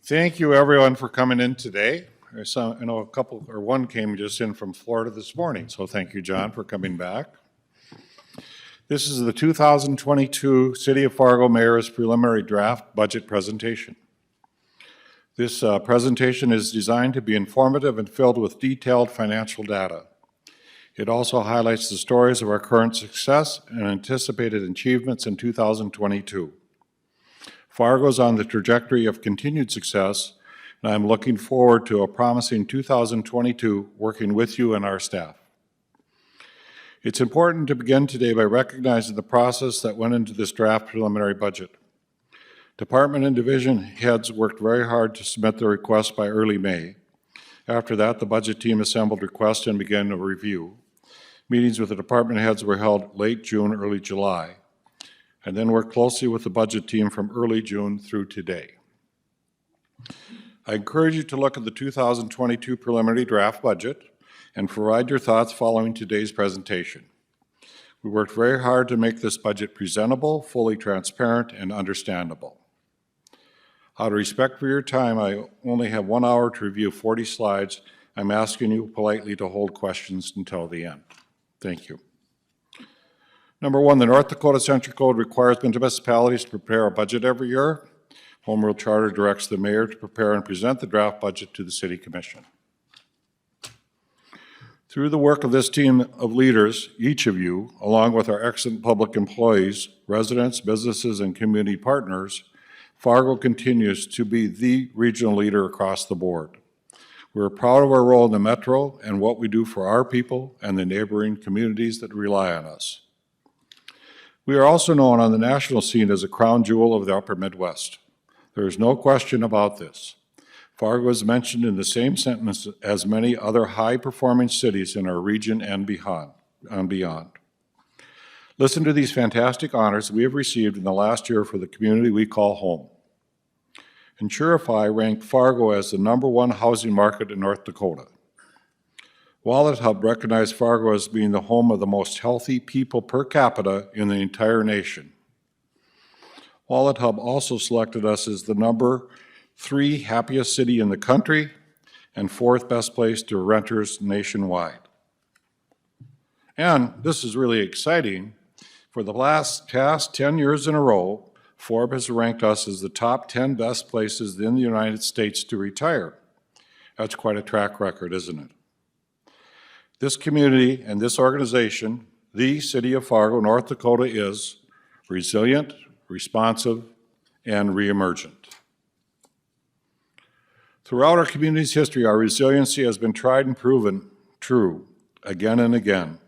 Thank you, everyone, for coming in today. I know one came just in from Florida this morning, so thank you, John, for coming back. This is the 2022 City of Fargo Mayor's preliminary draft budget presentation. This presentation is designed to be informative and filled with detailed financial data. It also highlights the stories of our current success and anticipated achievements in 2022. Fargo is on the trajectory of continued success, and I'm looking forward to a promising 2022 working with you and our staff. It's important to begin today by recognizing the process that went into this draft preliminary budget. Department and division heads worked very hard to submit their requests by early May. After that, the budget team assembled requests and began a review. Meetings with the department heads were held late June, early July, and then worked closely with the budget team from early June through today. I encourage you to look at the 2022 preliminary draft budget and provide your thoughts following today's presentation. We worked very hard to make this budget presentable, fully transparent, and understandable. Out of respect for your time, I only have 1 hour to review 40 slides. I'm asking you politely to hold questions until the end. Thank you. Number one, the North Dakota Century Code requires municipalities to prepare a budget every year. Home Rule Charter directs the mayor to prepare and present the draft budget to the City Commission. Through the work of this team of leaders, each of you, along with our excellent public employees, residents, businesses, and community partners, Fargo continues to be the regional leader across the board. We're proud of our role in the Metro and what we do for our people and the neighboring communities that rely on us. We are also known on the national scene as a crown jewel of the Upper Midwest. There is no question about this. Fargo is mentioned in the same sentence as many other high-performing cities in our region and beyond. Listen to these fantastic honors we have received in the last year for the community we call home. Insurify ranked Fargo as the #1 housing market in North Dakota. Wallet Hub recognized Fargo as being the home of the most healthy people per capita in the entire nation. Wallet Hub also selected us as the #3 happiest city in the country and 4th best place to renters nationwide. And this is really exciting. For the past 10 years in a row, Forbes has ranked us as the top 10 best places in the United States to retire. That's quite a track record, isn't it? This community and this organization, the City of Fargo, North Dakota, is resilient, responsive, and reemergent. Throughout our community's history, our resiliency has been tried and proven true again and again.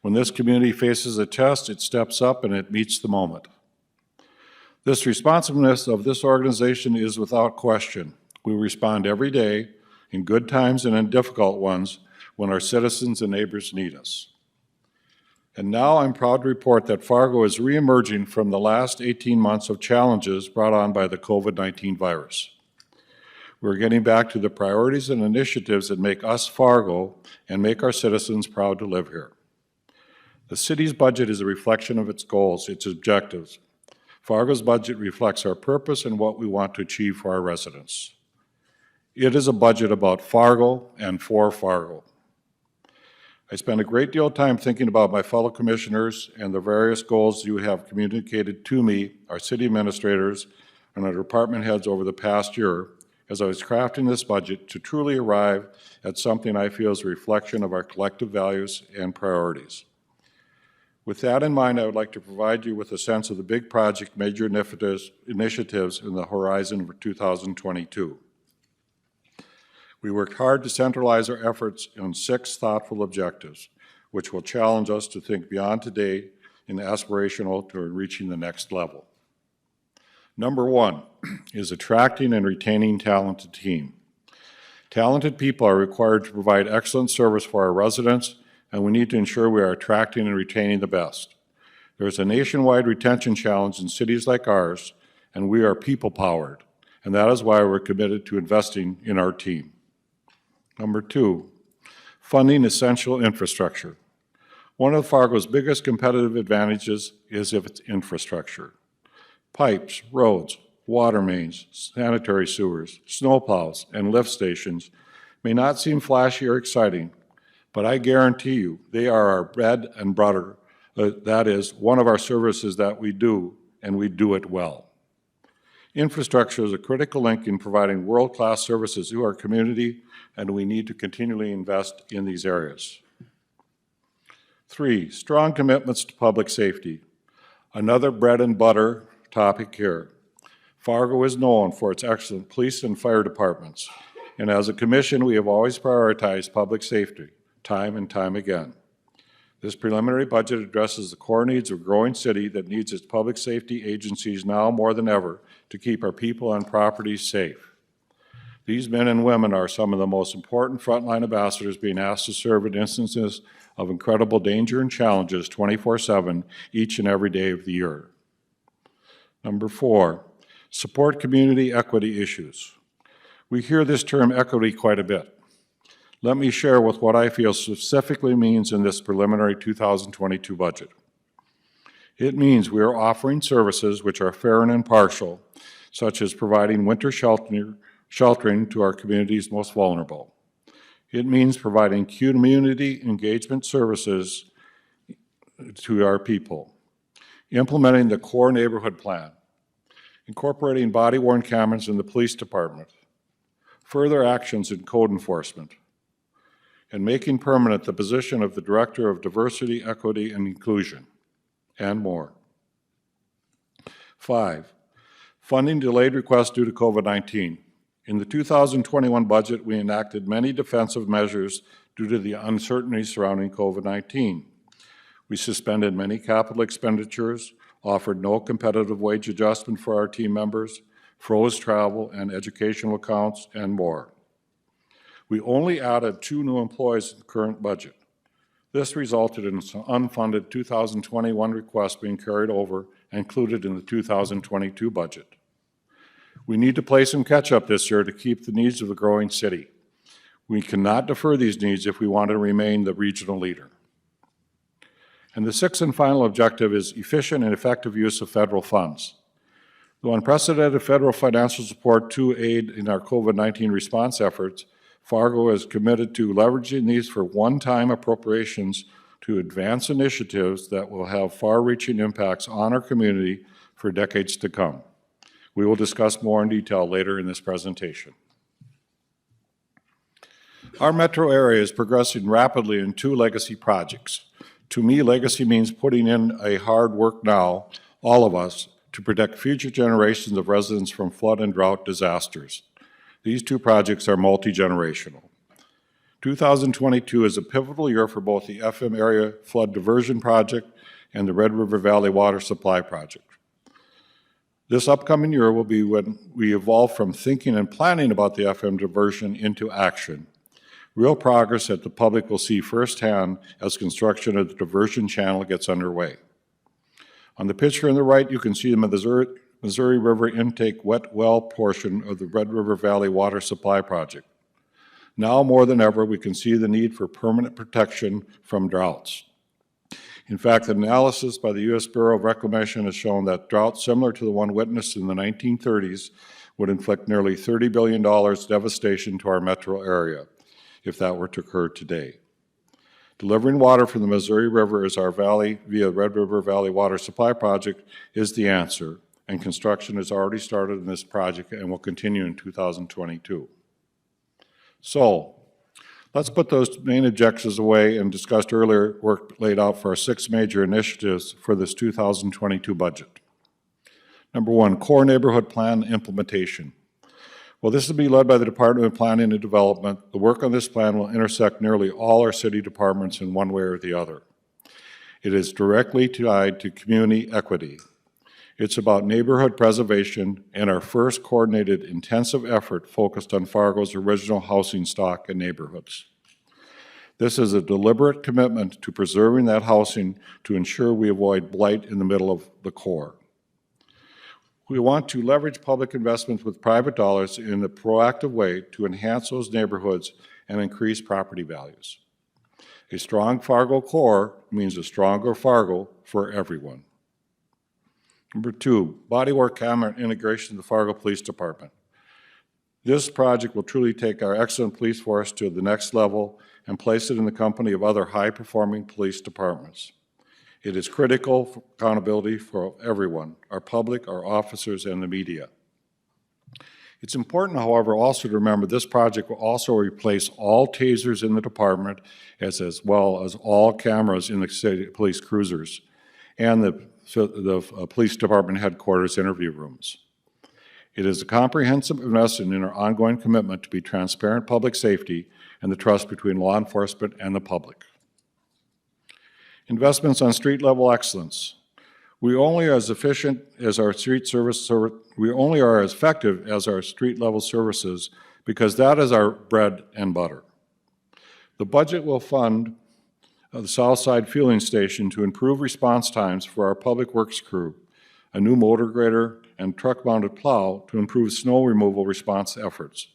When this community faces a test, it steps up and it meets the moment. This responsiveness of this organization is without question. We respond every day, in good times and in difficult ones, when our citizens and neighbors need us. And now I'm proud to report that Fargo is reemerging from the last 18 months of challenges brought on by the COVID-19 virus. We're getting back to the priorities and initiatives that make us Fargo and make our citizens proud to live here. The city's budget is a reflection of its goals, its objectives. Fargo's budget reflects our purpose and what we want to achieve for our residents. It is a budget about Fargo and for Fargo. I spend a great deal of time thinking about my fellow commissioners and the various goals you have communicated to me, our city administrators, and our department heads over the past year as I was crafting this budget to truly arrive at something I feel is a reflection of our collective values and priorities. With that in mind, I would like to provide you with a sense of the big project major initiatives in the horizon for 2022. We worked hard to centralize our efforts on 6 thoughtful objectives, which will challenge us to think beyond today and aspirational toward reaching the next level. Number 1 is attracting and retaining talented team. Talented people are required to provide excellent service for our residents, and we need to ensure we are attracting and retaining the best. There is a nationwide retention challenge in cities like ours, and we are people-powered, and that is why we're committed to investing in our team. Number 2, funding essential infrastructure. One of Fargo's biggest competitive advantages is its infrastructure. Pipes, roads, water mains, sanitary sewers, snowplows, and lift stations may not seem flashy or exciting, but I guarantee you they are our bread and butter. That is one of our services that we do, and we do it well. Infrastructure is a critical link in providing world-class services to our community, and we need to continually invest in these areas. 3, strong commitments to public safety. Another bread and butter topic here. Fargo is known for its excellent police and fire departments, and as a commission, we have always prioritized public safety, time and time again. This preliminary budget addresses the core needs of a growing city that needs its public safety agencies now more than ever to keep our people and properties safe. These men and women are some of the most important frontline ambassadors being asked to serve in instances of incredible danger and challenges 24/7 each and every day of the year. Number 4, support community equity issues. We hear this term equity quite a bit. Let me share with what I feel specifically means in this preliminary 2022 budget. It means we are offering services which are fair and impartial, such as providing winter sheltering to our community's most vulnerable. It means providing community engagement services to our people, implementing the core neighborhood plan, incorporating body-worn cameras in the police department, further actions in code enforcement, and making permanent the position of the Director of Diversity, Equity, and Inclusion, and more. 5, funding delayed requests due to COVID-19. In the 2021 budget, we enacted many defensive measures due to the uncertainty surrounding COVID-19. We suspended many capital expenditures, offered no competitive wage adjustment for our team members, froze travel and educational accounts, and more. We only added 2 new employees in the current budget. This resulted in some unfunded 2021 requests being carried over and included in the 2022 budget. We need to play some catch-up this year to keep the needs of the growing city. We cannot defer these needs if we want to remain the regional leader. And the 6th and final objective is efficient and effective use of federal funds. Through unprecedented federal financial support to aid in our COVID-19 response efforts, Fargo is committed to leveraging these for one-time appropriations to advance initiatives that will have far-reaching impacts on our community for decades to come. We will discuss more in detail later in this presentation. Our metro area is progressing rapidly in 2 legacy projects. To me, legacy means putting in a hard work now, all of us, to protect future generations of residents from flood and drought disasters. These 2 projects are multi-generational. 2022 is a pivotal year for both the FM Area Flood Diversion Project and the Red River Valley Water Supply Project. This upcoming year will be when we evolve from thinking and planning about the FM diversion into action. Real progress that the public will see firsthand as construction of the diversion channel gets underway. On the picture on the right, you can see the Missouri River intake wet well portion of the Red River Valley Water Supply Project. Now more than ever, we can see the need for permanent protection from droughts. In fact, analysis by the U.S. Bureau of Reclamation has shown that droughts similar to the one witnessed in the 1930s would inflict nearly $30 billion devastation to our metro area if that were to occur today. Delivering water from the Missouri River as our valley via Red River Valley Water Supply Project is the answer, and construction has already started in this project and will continue in 2022. So, let's put those main objectives away and discussed earlier work laid out for our 6 major initiatives for this 2022 budget. Number 1, core neighborhood plan implementation. Well, this will be led by the Department of Planning and Development. The work on this plan will intersect nearly all our city departments in one way or the other. It is directly tied to community equity. It's about neighborhood preservation and our first coordinated intensive effort focused on Fargo's original housing stock and neighborhoods. This is a deliberate commitment to preserving that housing to ensure we avoid blight in the middle of the core. We want to leverage public investments with private dollars in a proactive way to enhance those neighborhoods and increase property values. A strong Fargo core means a stronger Fargo for everyone. Number 2, body-worn camera integration to the Fargo Police Department. This project will truly take our excellent police force to the next level and place it in the company of other high-performing police departments. It is critical for accountability for everyone, our public, our officers, and the media. It's important, however, also to remember this project will also replace all tasers in the department as well as all cameras in the city police cruisers and the police department headquarters interview rooms. It is a comprehensive investment in our ongoing commitment to be transparent public safety and the trust between law enforcement and the public. Investments on street-level excellence. We only are as efficient as our we only are as effective as our street-level services because that is our bread and butter. The budget will fund the Southside Fueling Station to improve response times for our public works crew, a new motor grader, and truck-mounted plow to improve snow removal response efforts.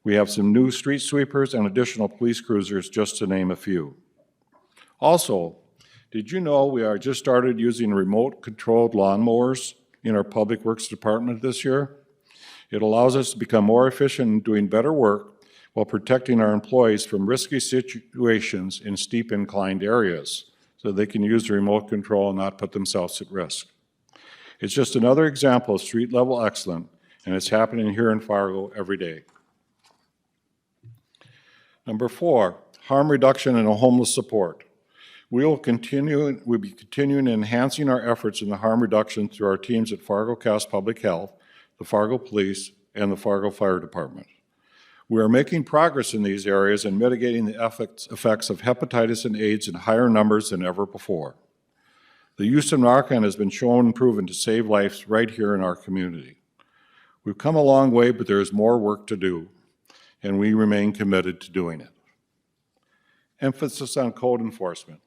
We have some new street sweepers and additional police cruisers, just to name a few. Also, did you know we are just started using remote-controlled lawnmowers in our Public Works Department this year? It allows us to become more efficient in doing better work while protecting our employees from risky situations in steep inclined areas so they can use the remote control and not put themselves at risk. It's just another example of street-level excellence, and it's happening here in Fargo every day. Number 4, harm reduction and homeless support. We'll be continuing enhancing our efforts in the harm reduction through our teams at Fargo County Public Health, the Fargo Police, and the Fargo Fire Department. We are making progress in these areas and mitigating the effects of hepatitis and AIDS in higher numbers than ever before. The use of Narcan has been shown and proven to save lives right here in our community. We've come a long way, but there is more work to do, and we remain committed to doing it. Emphasis on code enforcement.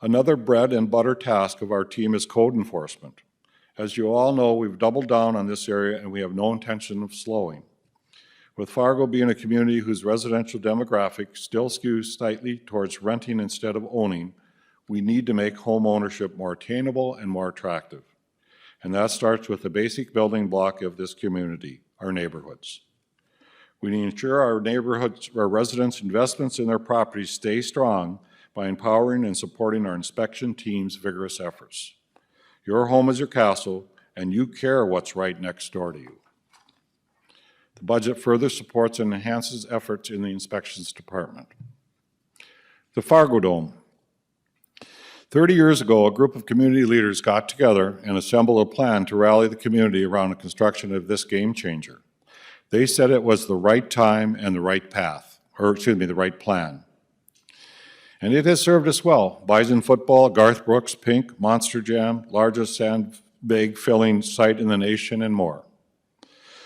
Another bread and butter task of our team is code enforcement. As you all know, we've doubled down on this area and we have no intention of slowing. With Fargo being a community whose residential demographic still skews slightly towards renting instead of owning, we need to make home ownership more attainable and more attractive. And that starts with the basic building block of this community, our neighborhoods. We need to ensure our residents' investments in their properties stay strong by empowering and supporting our inspection team's vigorous efforts. Your home is your castle, and you care what's right next door to you. The budget further supports and enhances efforts in the inspections department. The Fargo Dome. 30 years ago, a group of community leaders got together and assembled a plan to rally the community around the construction of this game changer. They said it was the right time and the right path, the right plan. And it has served us well. Bison football, Garth Brooks, Pink, Monster Jam, largest sandbag filling site in the nation, and more.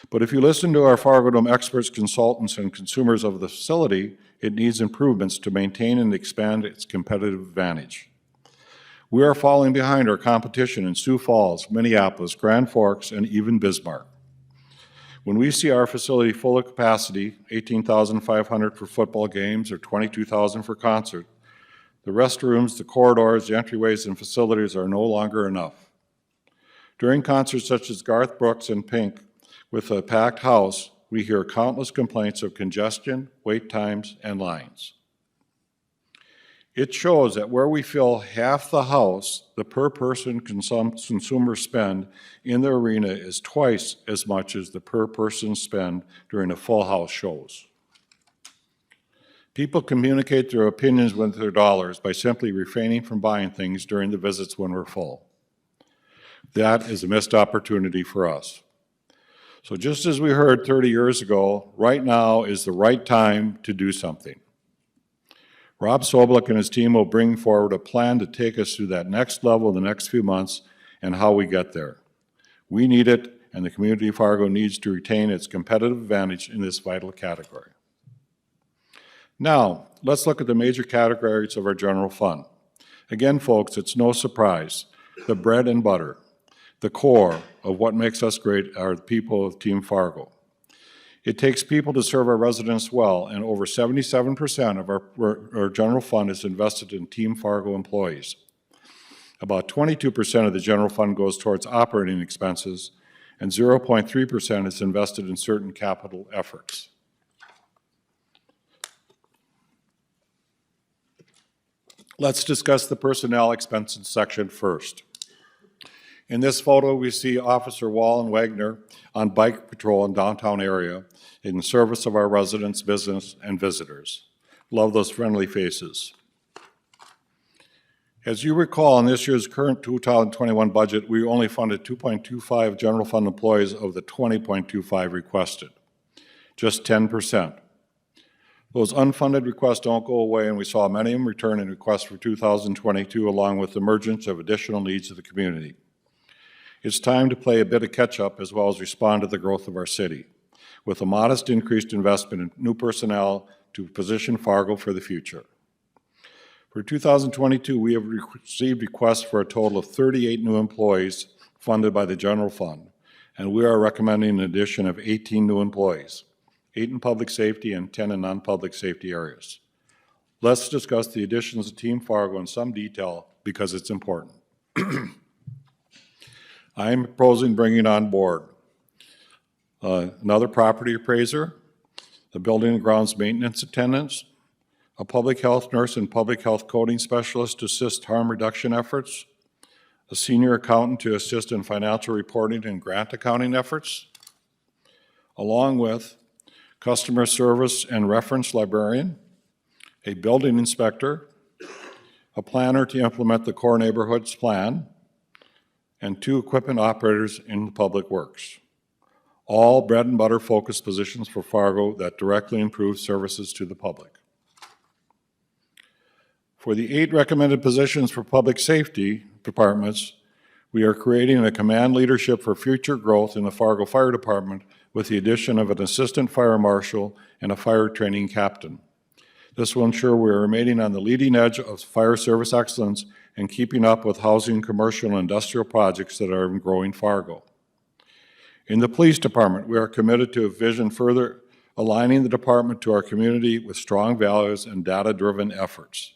But if you listen to our Fargo Dome experts, consultants, and consumers of the facility, it needs improvements to maintain and expand its competitive advantage. We are falling behind our competition in Sioux Falls, Minneapolis, Grand Forks, and even Bismarck. When we see our facility full of capacity, 18,500 for football games or 22,000 for concert, the restrooms, the corridors, the entryways, and facilities are no longer enough. During concerts such as Garth Brooks and Pink, with a packed house, we hear countless complaints of congestion, wait times, and lines. It shows that where we fill half the house, the per-person consumer spend in the arena is twice as much as the per-person spend during the full house shows. People communicate their opinions with their dollars by simply refraining from buying things during the visits when we're full. That is a missed opportunity for us. So just as we heard 30 years ago, right now is the right time to do something. Rob Soblik and his team will bring forward a plan to take us through that next level in the next few months and how we get there. We need it, and the community of Fargo needs to retain its competitive advantage in this vital category. Now, let's look at the major categories of our general fund. Again, folks, it's no surprise, the bread and butter, the core of what makes us great are the people of Team Fargo. It takes people to serve our residents well, and over 77% of our general fund is invested in Team Fargo employees. About 22% of the general fund goes towards operating expenses, and 0.3% is invested in certain capital efforts. Let's discuss the personnel expenses section first. In this photo, we see Officer Wall and Wagner on bike patrol in downtown area in service of our residents, business, and visitors. Love those friendly faces. As you recall, in this year's current 2021 budget, we only funded 2.25 general fund employees of the 20.25 requested, just 10%. Those unfunded requests don't go away, and we saw many of them return in requests for 2022, along with the emergence of additional needs of the community. It's time to play a bit of catch-up as well as respond to the growth of our city, with a modest increased investment in new personnel to position Fargo for the future. For 2022, we have received requests for a total of 38 new employees funded by the general fund, and we are recommending an addition of 18 new employees, 8 in public safety and 10 in non-public safety areas. Let's discuss the additions of Team Fargo in some detail because it's important. I am proposing bringing on board another property appraiser, the building and grounds maintenance attendants, a public health nurse and public health coding specialist to assist harm reduction efforts, a senior accountant to assist in financial reporting and grant accounting efforts, along with customer service and reference librarian, a building inspector, a planner to implement the core neighborhoods plan, and 2 equipment operators in the public works. All bread and butter focused positions for Fargo that directly improve services to the public. For the 8 recommended positions for public safety departments, we are creating a command leadership for future growth in the Fargo Fire Department with the addition of an assistant fire marshal and a fire training captain. This will ensure we are remaining on the leading edge of fire service excellence and keeping up with housing, commercial, and industrial projects that are in growing Fargo. In the police department, we are committed to a vision further aligning the department to our community with strong values and data-driven efforts.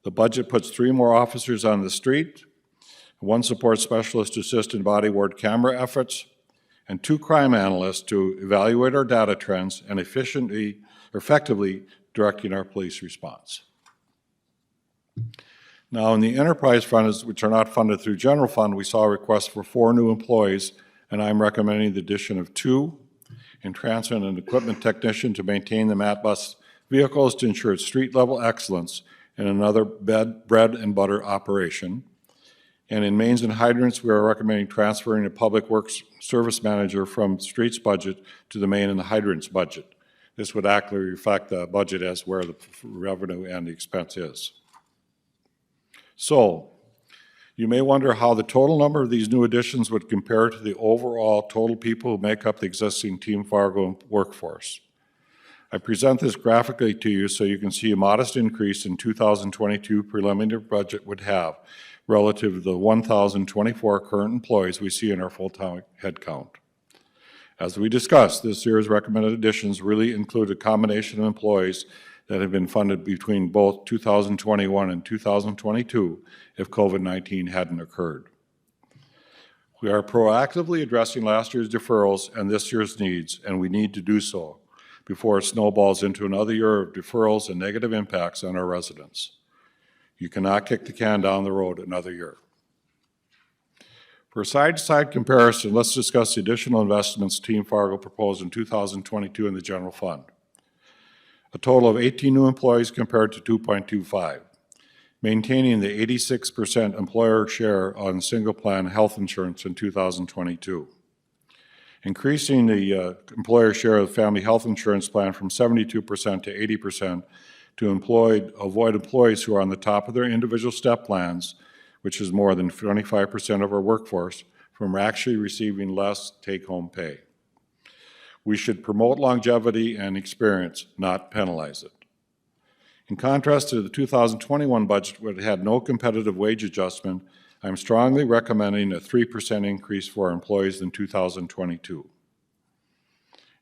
The budget puts 3 more officers on the street, 1 support specialist to assist in body-worn camera efforts, and 2 crime analysts to evaluate our data trends and effectively directing our police response. Now, in the enterprise funds, which are not funded through general fund, we saw a request for 4 new employees, and I'm recommending the addition of 2 in transit and equipment technician to maintain the MAT bus vehicles to ensure street-level excellence, and another bread and butter operation. And in mains and hydrants, we are recommending transferring a public works service manager from streets budget to the main and the hydrants budget. This would accurately reflect the budget as where the revenue and the expense is. So, you may wonder how the total number of these new additions would compare to the overall total people who make up the existing Team Fargo workforce. I present this graphically to you so you can see a modest increase in 2022 preliminary budget would have relative to the 1,024 current employees we see in our full-time headcount. As we discussed, this year's recommended additions really include a combination of employees that have been funded between both 2021 and 2022 if COVID-19 hadn't occurred. We are proactively addressing last year's deferrals and this year's needs, and we need to do so before it snowballs into another year of deferrals and negative impacts on our residents. You cannot kick the can down the road another year. For a side-to-side comparison, let's discuss the additional investments Team Fargo proposed in 2022 in the general fund. A total of 18 new employees compared to 2.25, maintaining the 86% employer share on single plan health insurance in 2022. Increasing the employer share of the family health insurance plan from 72% to 80% to avoid employees who are on the top of their individual step plans, which is more than 25% of our workforce, from actually receiving less take-home pay. We should promote longevity and experience, not penalize it. In contrast to the 2021 budget, which had no competitive wage adjustment, I'm strongly recommending a 3% increase for our employees in 2022.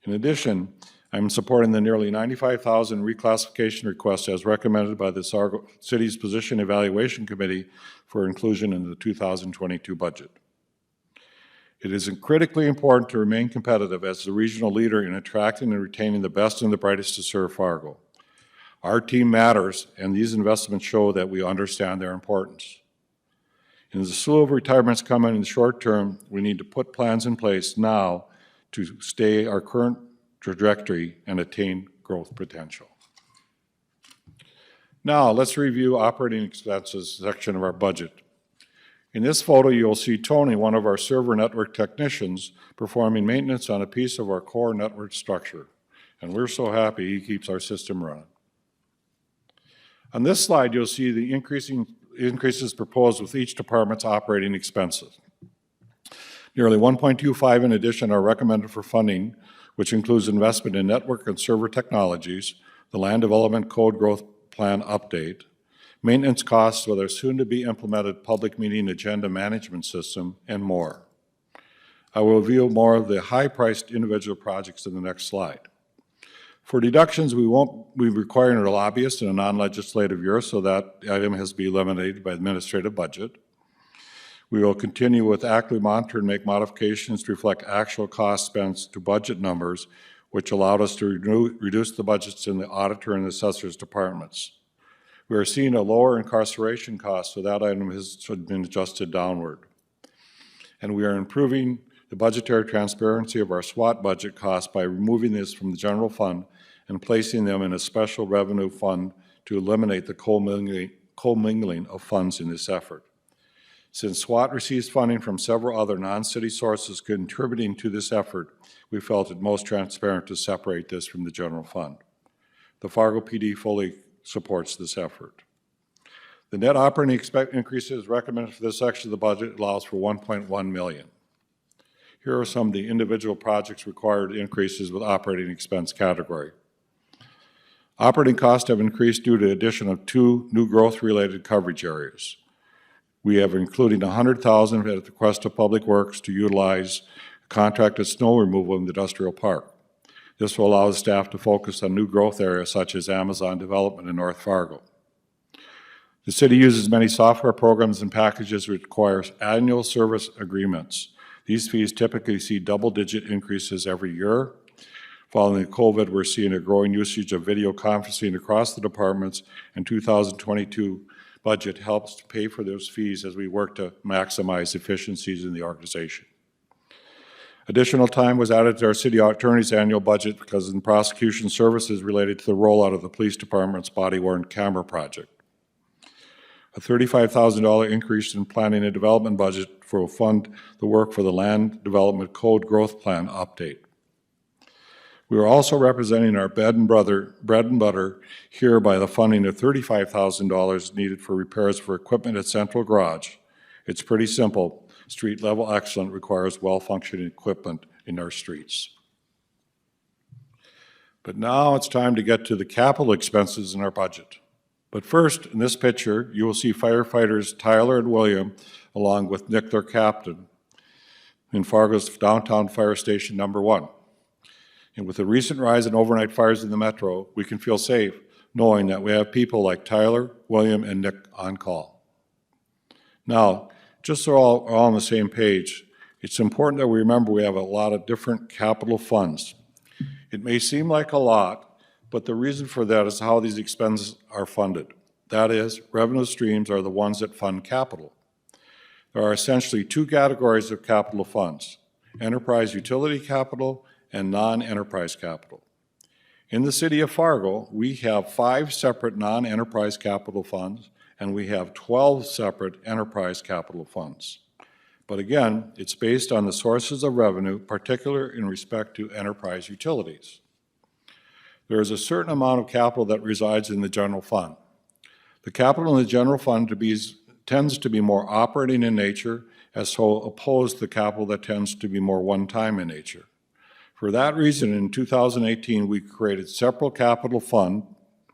In addition, I'm supporting the nearly 95,000 reclassification request as recommended by the Fargo City's Position Evaluation Committee for inclusion in the 2022 budget. It is critically important to remain competitive as the regional leader in attracting and retaining the best and the brightest to serve Fargo. Our team matters, and these investments show that we understand their importance. In the slew of retirements coming in the short term, we need to put plans in place now to stay our current trajectory and attain growth potential. Now, let's review operating expenses section of our budget. In this photo, you'll see Tony, one of our server network technicians, performing maintenance on a piece of our core network structure. And we're so happy he keeps our system running. On this slide, you'll see the increases proposed with each department's operating expenses. Nearly 1.25 in addition are recommended for funding, which includes investment in network and server technologies, the Land Development Code Growth Plan update, maintenance costs with our soon-to-be-implemented public meeting agenda management system, and more. I will reveal more of the high-priced individual projects in the next slide. For deductions, we won't be requiring a lobbyist in a non-legislative year, so that item has to be eliminated by the administrative budget. We will continue with actively monitor and make modifications to reflect actual cost spent to budget numbers, which allowed us to reduce the budgets in the auditor and assessor's departments. We are seeing a lower incarceration cost, so that item has been adjusted downward. And we are improving the budgetary transparency of our SWAT budget costs by removing this from the general fund and placing them in a special revenue fund to eliminate the commingling of funds in this effort. Since SWAT receives funding from several other non-city sources contributing to this effort, we felt it most transparent to separate this from the general fund. The Fargo PD fully supports this effort. The net operating increases recommended for this section of the budget allows for $1.1 million. Here are some of the individual projects required increases with operating expense category. Operating costs have increased due to the addition of 2 new growth-related coverage areas. We have included $100,000 at the request of Public Works to utilize contracted snow removal in the industrial park. This will allow the staff to focus on new growth areas such as Amazon development in North Fargo. The city uses many software programs and packages which require annual service agreements. These fees typically see double-digit increases every year. Following COVID, we're seeing a growing usage of video conferencing across the departments, and 2022 budget helps to pay for those fees as we work to maximize efficiencies in the organization. Additional time was added to our city attorney's annual budget because in prosecution services related to the rollout of the police department's body-worn camera project. A $35,000 increase in planning and development budget will fund the work for the Land Development Code Growth Plan update. We are also representing our bread and butter here by the funding of $35,000 needed for repairs for equipment at Central Garage. It's pretty simple. Street level excellence requires well-functioning equipment in our streets. But now it's time to get to the capital expenses in our budget. But first, in this picture, you will see firefighters Tyler and William, along with Nick, their captain, in Fargo's downtown fire station number 1. And with the recent rise in overnight fires in the metro, we can feel safe knowing that we have people like Tyler, William, and Nick on call. Now, just so we're all on the same page, it's important that we remember we have a lot of different capital funds. It may seem like a lot, but the reason for that is how these expenses are funded. That is, revenue streams are the ones that fund capital. There are essentially 2 categories of capital funds: enterprise utility capital and non-enterprise capital. In the city of Fargo, we have 5 separate non-enterprise capital funds, and we have 12 separate enterprise capital funds. But again, it's based on the sources of revenue, particularly in respect to enterprise utilities. There is a certain amount of capital that resides in the general fund. The capital in the general fund tends to be more operating in nature, as opposed to the capital that tends to be more one-time in nature. For that reason, in 2018, we created separate capital Fund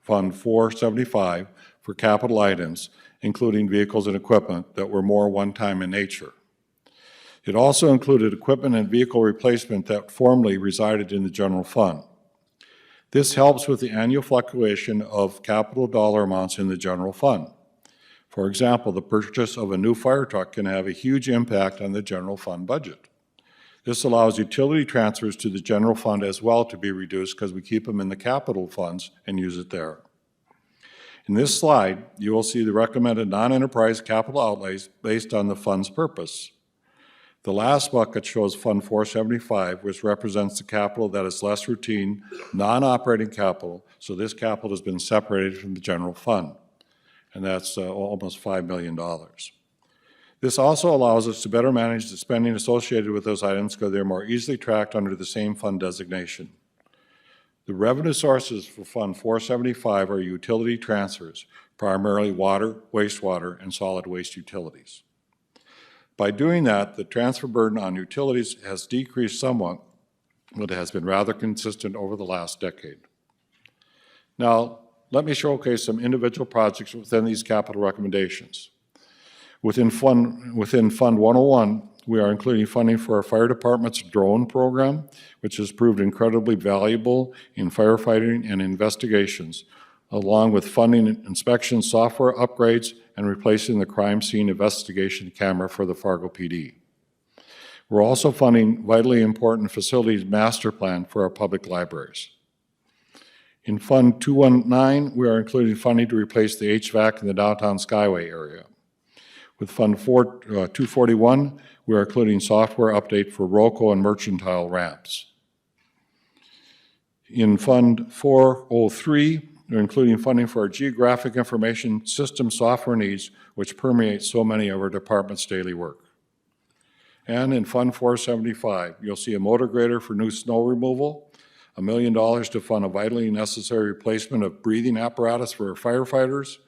475, for capital items, including vehicles and equipment that were more one-time in nature. It also included equipment and vehicle replacement that formerly resided in the general fund. This helps with the annual fluctuation of capital dollar amounts in the general fund. For example, the purchase of a new fire truck can have a huge impact on the general fund budget. This allows utility transfers to the general fund as well to be reduced because we keep them in the capital funds and use it there. In this slide, you will see the recommended non-enterprise capital outlays based on the fund's purpose. The last bucket shows Fund 475, which represents the capital that is less routine, non-operating capital, so this capital has been separated from the general fund, and that's almost $5 million. This also allows us to better manage the spending associated with those items because they're more easily tracked under the same fund designation. The revenue sources for Fund 475 are utility transfers, primarily water, wastewater, and solid waste utilities. By doing that, the transfer burden on utilities has decreased somewhat, but it has been rather consistent over the last decade. Now, let me showcase some individual projects within these capital recommendations. Within Fund 101, we are including funding for our fire department's drone program, which has proved incredibly valuable in firefighting and investigations, along with funding inspection software upgrades and replacing the crime scene investigation camera for the Fargo PD. We're also funding vitally important facilities master plan for our public libraries. In Fund 219, we are including funding to replace the HVAC in the downtown Skyway area. With Fund 241, we are including software update for ROCO and mercantile ramps. In Fund 403, we're including funding for our geographic information system software needs, which permeate so many of our department's daily work. And in Fund 475, you'll see a motor grader for new snow removal, $1 million to fund a vitally necessary replacement of breathing apparatus for our firefighters,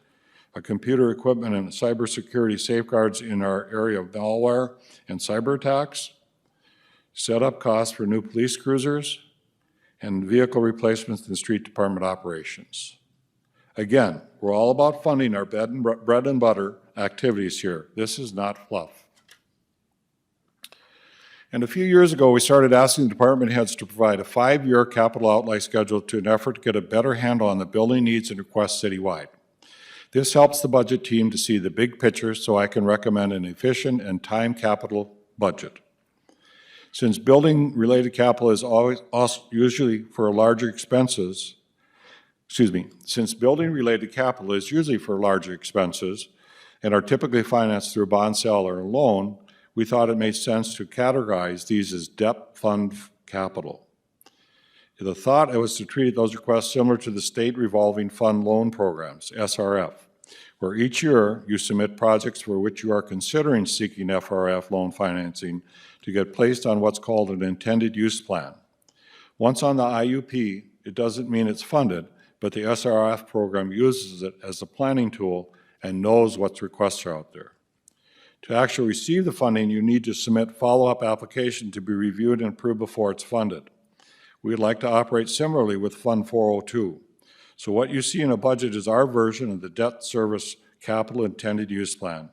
a computer equipment and cybersecurity safeguards in our area of malware and cyber attacks, setup costs for new police cruisers, and vehicle replacements in street department operations. Again, we're all about funding our bread and butter activities here. This is not fluff. And a few years ago, we started asking the department heads to provide a 5-year capital outlay schedule to an effort to get a better handle on the building needs and requests citywide. This helps the budget team to see the big picture so I can recommend an efficient and time capital budget. Since building-related capital is usually for larger expenses, since building-related capital is usually for larger expenses and are typically financed through a bond sale or a loan, we thought it made sense to categorize these as debt fund capital. The thought was to treat those requests similar to the state revolving fund loan programs, SRF, where each year you submit projects for which you are considering seeking FRF loan financing to get placed on what's called an intended use plan. Once on the IUP, it doesn't mean it's funded, but the SRF program uses it as a planning tool and knows what requests are out there. To actually receive the funding, you need to submit follow-up application to be reviewed and approved before it's funded. We'd like to operate similarly with Fund 402. So what you see in a budget is our version of the debt service capital intended use plan.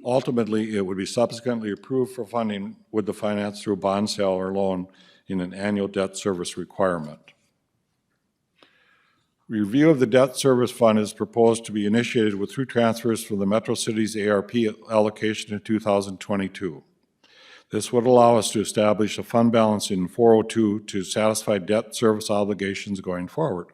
Ultimately, it would be subsequently approved for funding with the finance through a bond sale or loan in an annual debt service requirement. Review of the debt service fund is proposed to be initiated with 2 transfers from the Metro Cities ARP allocation in 2022. This would allow us to establish a fund balance in 402 to satisfy debt service obligations going forward.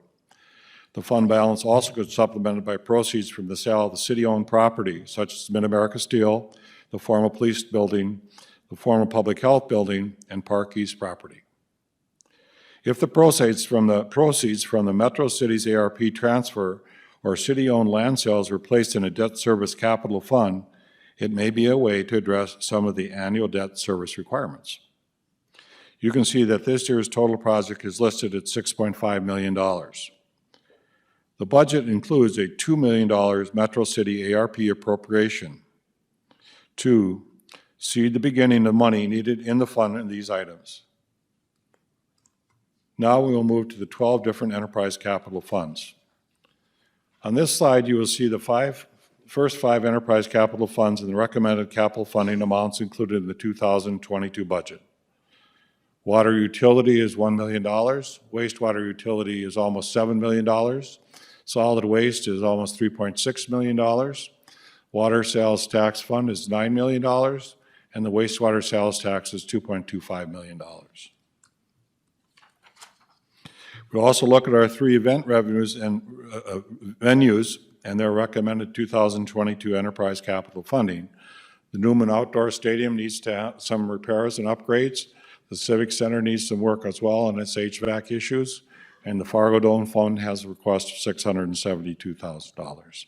The fund balance also gets supplemented by proceeds from the sale of the city-owned property, such as Mid-America Steel, the former police building, the former public health building, and Park East property. If the proceeds from the Metro Cities ARP transfer or city-owned land sales are placed in a debt service capital fund, it may be a way to address some of the annual debt service requirements. You can see that this year's total project is listed at $6.5 million. The budget includes a $2 million Metro City ARP appropriation to seed the beginning of money needed in the fund in these items. Now we will move to the 12 different enterprise capital funds. On this slide, you will see the first 5 enterprise capital funds and the recommended capital funding amounts included in the 2022 budget. Water utility is $1 million. Wastewater utility is almost $7 million. Solid waste is almost $3.6 million. Water sales tax fund is $9 million. And the wastewater sales tax is $2.25 million. We'll also look at our 3 event revenues and venues and their recommended 2022 enterprise capital funding. The Newman Outdoor Stadium needs to have some repairs and upgrades. The Civic Center needs some work as well on its HVAC issues. And the Fargo Dome Fund has a request of $672,000.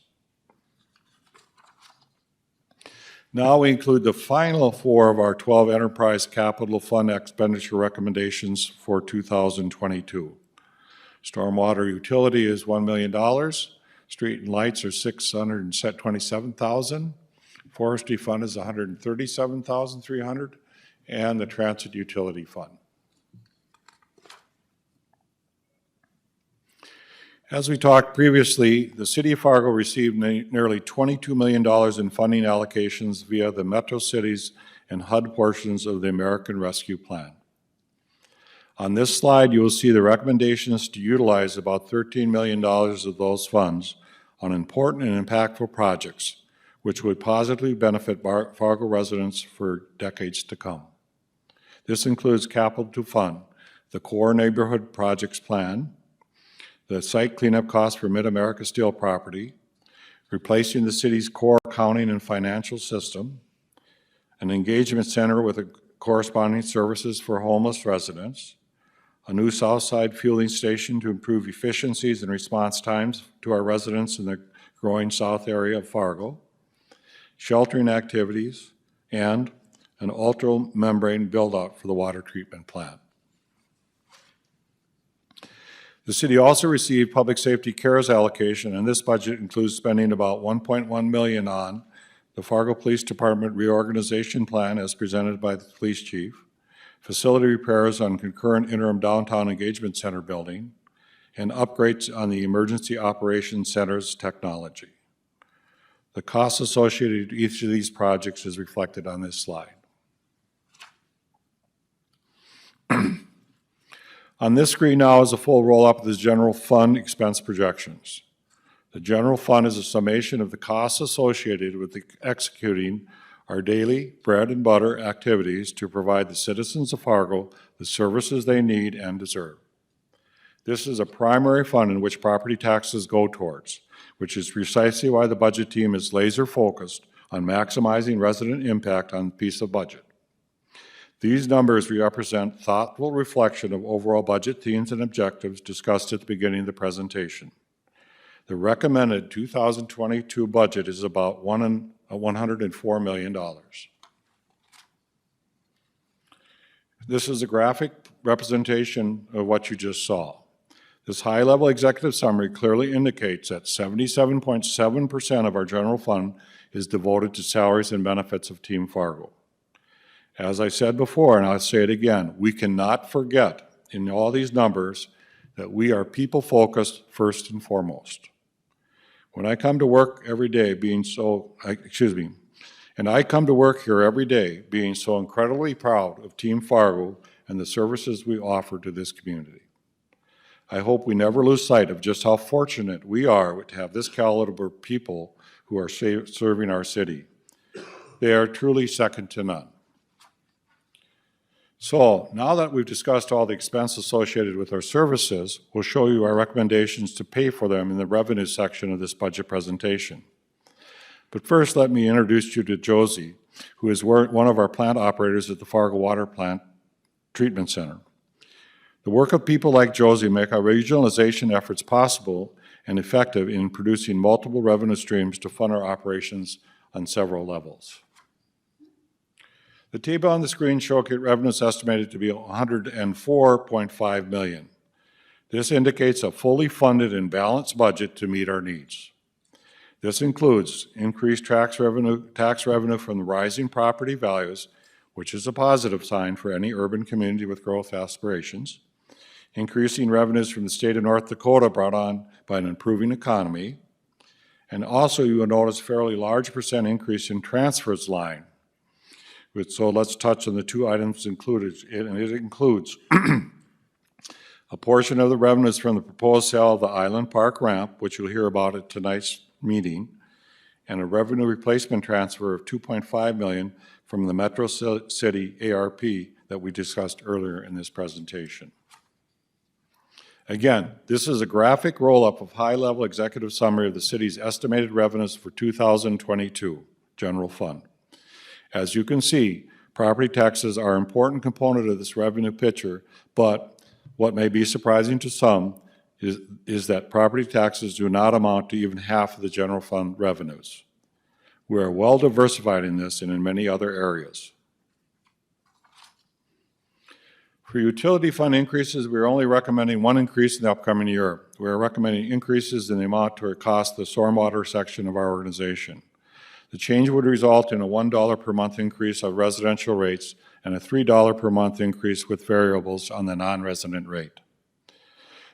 Now we include the final 4 of our 12 enterprise capital fund expenditure recommendations for 2022. Stormwater utility is $1 million. Street and lights are $627,000. Forestry fund is $137,300, and the transit utility fund. As we talked previously, the City of Fargo received nearly $22 million in funding allocations via the Metro Cities and HUD portions of the American Rescue Plan. On this slide, you will see the recommendations to utilize about $13 million of those funds on important and impactful projects, which would positively benefit Fargo residents for decades to come. This includes capital to fund the core neighborhood projects plan, the site cleanup costs for Mid-America Steel property, replacing the city's core accounting and financial system, an engagement center with corresponding services for homeless residents, a new south side fueling station to improve efficiencies and response times to our residents in the growing south area of Fargo, sheltering activities, and an ultra-membrane build-out for the water treatment plant. The city also received Public Safety CARES allocation, and this budget includes spending about $1.1 million on the Fargo Police Department reorganization plan as presented by the police chief, facility repairs on concurrent interim downtown engagement center building, and upgrades on the emergency operations center's technology. The costs associated with each of these projects is reflected on this slide. On this screen now is a full roll-up of the general fund expense projections. The general fund is a summation of the costs associated with executing our daily bread and butter activities to provide the citizens of Fargo the services they need and deserve. This is a primary fund in which property taxes go towards, which is precisely why the budget team is laser focused on maximizing resident impact on the piece of budget. These numbers represent thoughtful reflection of overall budget themes and objectives discussed at the beginning of the presentation. The recommended 2022 budget is about $104 million. This is a graphic representation of what you just saw. This high-level executive summary clearly indicates that 77.7% of our general fund is devoted to salaries and benefits of Team Fargo. As I said before, and I'll say it again, we cannot forget in all these numbers that we are people-focused first and foremost. When I come to work every day I come to work here every day being so incredibly proud of Team Fargo and the services we offer to this community. I hope we never lose sight of just how fortunate we are to have this caliber of people who are serving our city. They are truly second to none. So now that we've discussed all the expense associated with our services, we'll show you our recommendations to pay for them in the revenue section of this budget presentation. But first, let me introduce you to Josie, who is one of our plant operators at the Fargo Water Plant Treatment Center. The work of people like Josie make our regionalization efforts possible and effective in producing multiple revenue streams to fund our operations on several levels. The table on the screen shows revenues estimated to be $104.5 million. This indicates a fully funded and balanced budget to meet our needs. This includes increased tax revenue from the rising property values, which is a positive sign for any urban community with growth aspirations, increasing revenues from the state of North Dakota brought on by an improving economy, and also you will notice a fairly large % increase in transfers line, So let's touch on the two items included, and it includes a portion of the revenues from the proposed sale of the Island Park ramp, which you'll hear about at tonight's meeting, and a revenue replacement transfer of $2.5 million from the Metro City ARP that we discussed earlier in this presentation. Again, this is a graphic roll-up of high-level executive summary of the city's estimated revenues for 2022 general fund. As you can see, property taxes are an important component of this revenue picture, but what may be surprising to some is that property taxes do not amount to even half of the general fund revenues. We are well diversified in this and in many other areas. For utility fund increases, we are only recommending one increase in the upcoming year. We are recommending increases in the amount to cost the stormwater section of our organization. The change would result in a $1 per month increase of residential rates and a $3 per month increase with variables on the non-resident rate.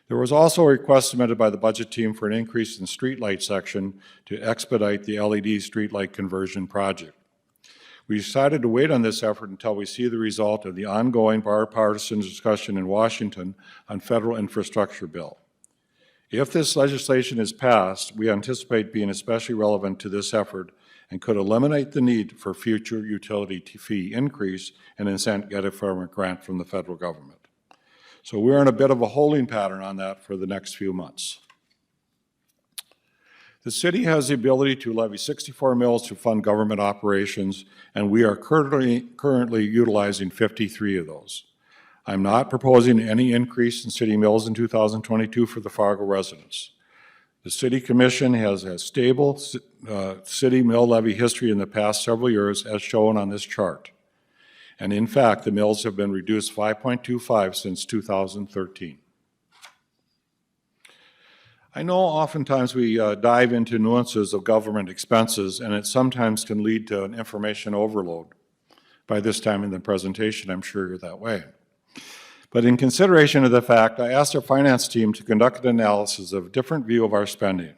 There was also a request submitted by the budget team for an increase in streetlight section to expedite the LED streetlight conversion project. We decided to wait on this effort until we see the result of the ongoing bipartisan discussion in Washington on federal infrastructure bill. If this legislation is passed, we anticipate being especially relevant to this effort and could eliminate the need for future utility fee increase and incent get a grant from the federal government. So we're in a bit of a holding pattern on that for the next few months. The city has the ability to levy 64 mills to fund government operations, and we are currently utilizing 53 of those. I'm not proposing any increase in city mills in 2022 for the Fargo residents. The City Commission has a stable city mill levy history in the past several years, as shown on this chart. And in fact, the mills have been reduced 5.25 since 2013. I know oftentimes we dive into nuances of government expenses, and it sometimes can lead to an information overload. By this time in the presentation, I'm sure you're that way. But in consideration of the fact, I asked our finance team to conduct an analysis of a different view of our spending.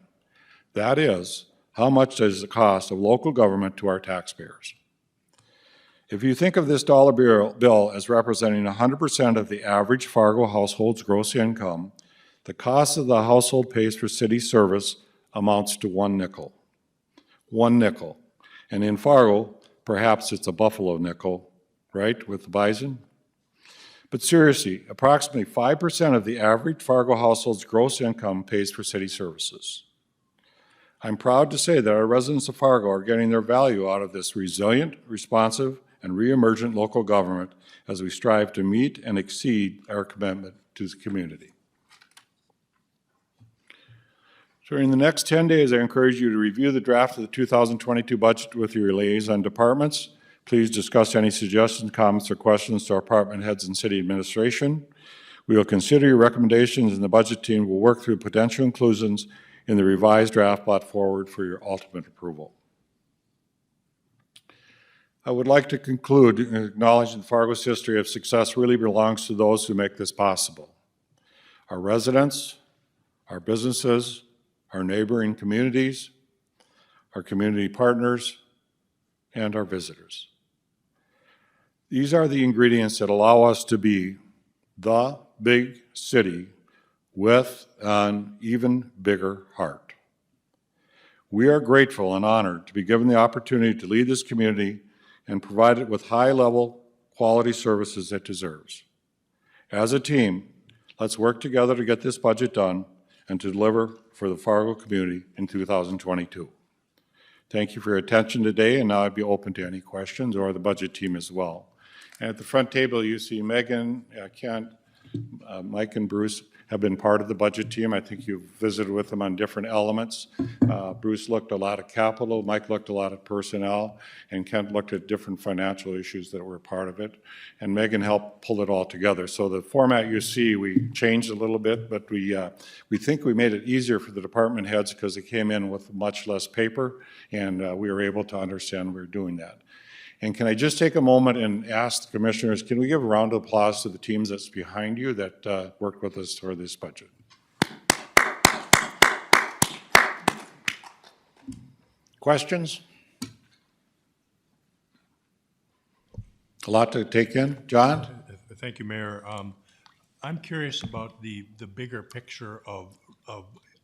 That is, how much does it cost of local government to our taxpayers? If you think of this dollar bill as representing 100% of the average Fargo household's gross income, the cost of the household pays for city service amounts to 1 nickel. 1 nickel. And in Fargo, perhaps it's a buffalo nickel, right, with the bison? But seriously, approximately 5% of the average Fargo household's gross income pays for city services. I'm proud to say that our residents of Fargo are getting their value out of this resilient, responsive, and re-emergent local government as we strive to meet and exceed our commitment to the community. During the next 10 days, I encourage you to review the draft of the 2022 budget with your liaison departments. Please discuss any suggestions, comments, or questions to our department heads and city administration. We will consider your recommendations, and the budget team will work through potential inclusions in the revised draft brought forward for your ultimate approval. I would like to conclude acknowledging Fargo's history of success really belongs to those who make this possible. Our residents, our businesses, our neighboring communities, our community partners, and our visitors. These are the ingredients that allow us to be the big city with an even bigger heart. We are grateful and honored to be given the opportunity to lead this community and provide it with high-level quality services it deserves. As a team, let's work together to get this budget done and to deliver for the Fargo community in 2022. Thank you for your attention today, and now I'd be open to any questions, or the budget team as well. And at the front table, you see Megan, Kent, Mike, and Bruce have been part of the budget team. I think you've visited with them on different elements. Bruce looked a lot at capital, Mike looked a lot at personnel, and Kent looked at different financial issues that were part of it. And Megan helped pull it all together. So the format you see, we changed a little bit, but we think we made it easier for the department heads because they came in with much less paper, and we were able to understand we were doing that. And can I just take a moment and ask the commissioners, can we give a round of applause to the teams that's behind you that worked with us for this budget? Questions? A lot to take in. John? Thank you, Mayor. I'm curious about the bigger picture of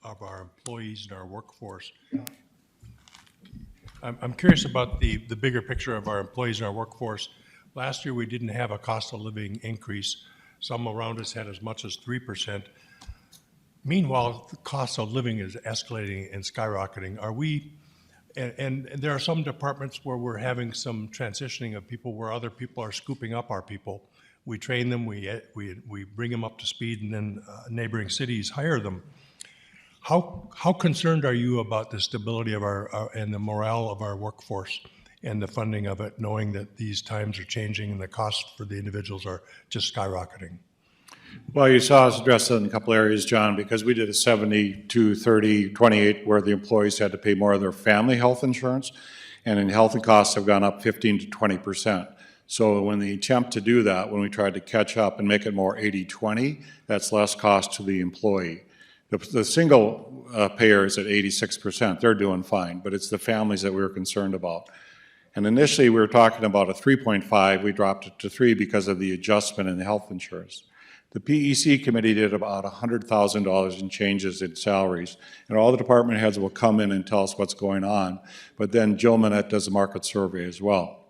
our employees and our workforce. I'm curious about the bigger picture of our employees and our workforce. Last year, we didn't have a cost of living increase. Some around us had as much as 3%. Meanwhile, the cost of living is escalating and skyrocketing. Are we, and there are some departments where we're having some transitioning of people where other people are scooping up our people. We train them, we bring them up to speed, and then neighboring cities hire them. How concerned are you about the stability of our and the morale of our workforce and the funding of it, knowing that these times are changing and the costs for the individuals are just skyrocketing? Well, you saw us address that in a couple areas, John, because we did a 72, 30, 28, where the employees had to pay more of their family health insurance, and in health costs have gone up 15 to 20%. So when they attempt to do that, when we tried to catch up and make it more 80-20, that's less cost to the employee. The single payer is at 86%. They're doing fine, but it's the families that we were concerned about. And initially, we were talking about a 3.5. We dropped it to 3 because of the adjustment in the health insurance. The PEC committee did about $100,000 in changes in salaries, and all the department heads will come in and tell us what's going on, but then Jill Manette does a market survey as well.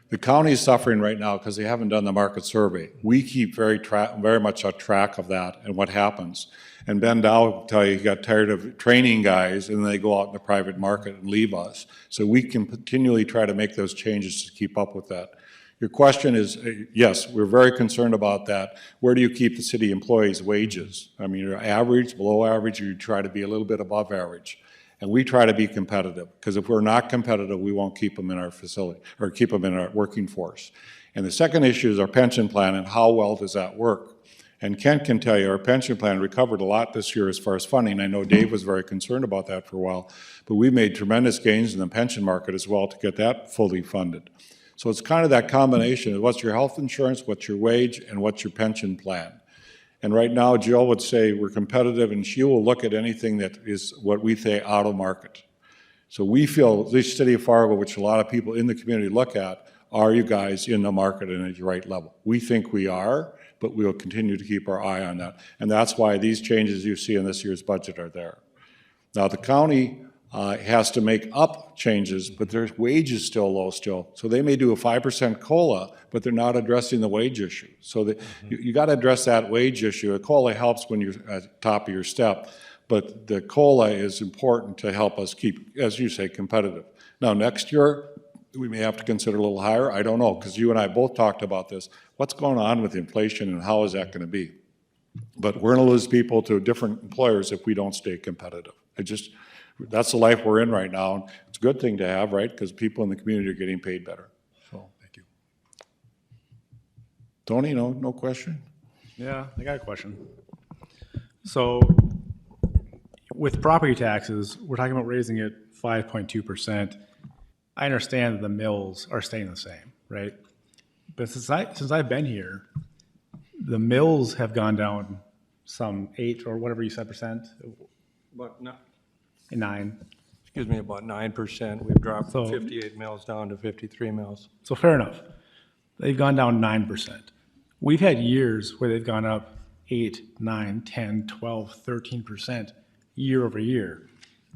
The county is suffering right now because they haven't done the market survey. We keep very much on track of that and what happens. And Ben Dow will tell you he got tired of training guys and they go out in the private market and leave us. So we can continually try to make those changes to keep up with that. Your question is, yes, we're very concerned about that. Where do you keep the city employees' wages? I mean, you're average, below average, or you try to be a little bit above average. And we try to be competitive, because if we're not competitive, we won't keep them in our facility, or keep them in our working force. And the second issue is our pension plan, and how well does that work? And Kent can tell you, our pension plan recovered a lot this year as far as funding. I know Dave was very concerned about that for a while, but we made tremendous gains in the pension market as well to get that fully funded. So it's kind of that combination of what's your health insurance, what's your wage, and what's your pension plan. And right now, Jill would say we're competitive, and she will look at anything that is what we say out of market. So we feel, the city of Fargo, which a lot of people in the community look at, are you guys in the market and at the right level? We think we are, but we will continue to keep our eye on that. And that's why these changes you see in this year's budget are there. Now, the county has to make up changes, but their wage is still low still. So they may do a 5% COLA, but they're not addressing the wage issue. So you got to address that wage issue. A COLA helps when you're at the top of your step, but the COLA is important to help us keep, as you say, competitive. Now, next year, we may have to consider a little higher. I don't know, because you and I both talked about this. What's going on with inflation and how is that going to be? But we're going to lose people to different employers if we don't stay competitive. That's the life we're in right now. It's a good thing to have, right? Because people in the community are getting paid better. So, thank you. Tony, no question? Yeah, I got a question. So with property taxes, we're talking about raising it 5.2%. I understand that the mills are staying the same, right? But since I've been here, the mills have gone down some 8 or whatever you said percent. But no, 9. excuse me, about 9%. We've dropped So- 58 mills down to 53 mills. So fair enough. They've gone down 9%. We've had years where they've gone up 8, 9, 10, 12, 13% year over year.